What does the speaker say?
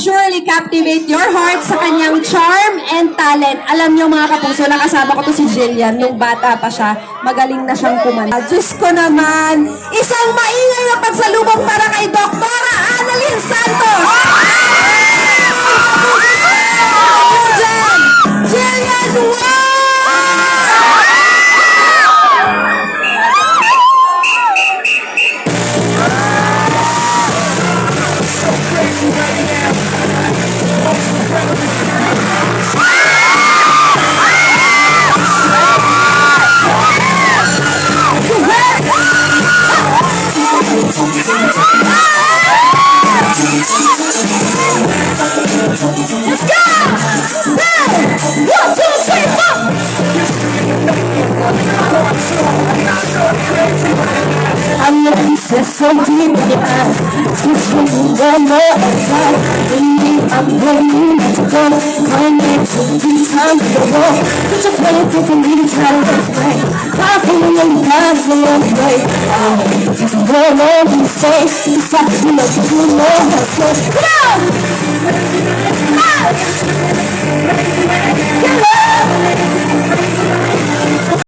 surely captivate your heart sa kanyang charm and talent. Alam niyo mga kapuso, nakasama ko to si Jillian nung bata pa siya. Magaling na siyang kumanta. Diyos ko naman, isang maingay na pagsalubong para kay Doktora Annalyn Santos. Jillian, wow! Let's go! Hey! 1, 2, 3, 4! I'm looking so deep, yeah. Switching one more time. I'm ready to go. Connect to the time to the wall. Put your faith in me to try to explain. Powerful and powerful and great. You can go on and say, it's like you know how to go. Come on!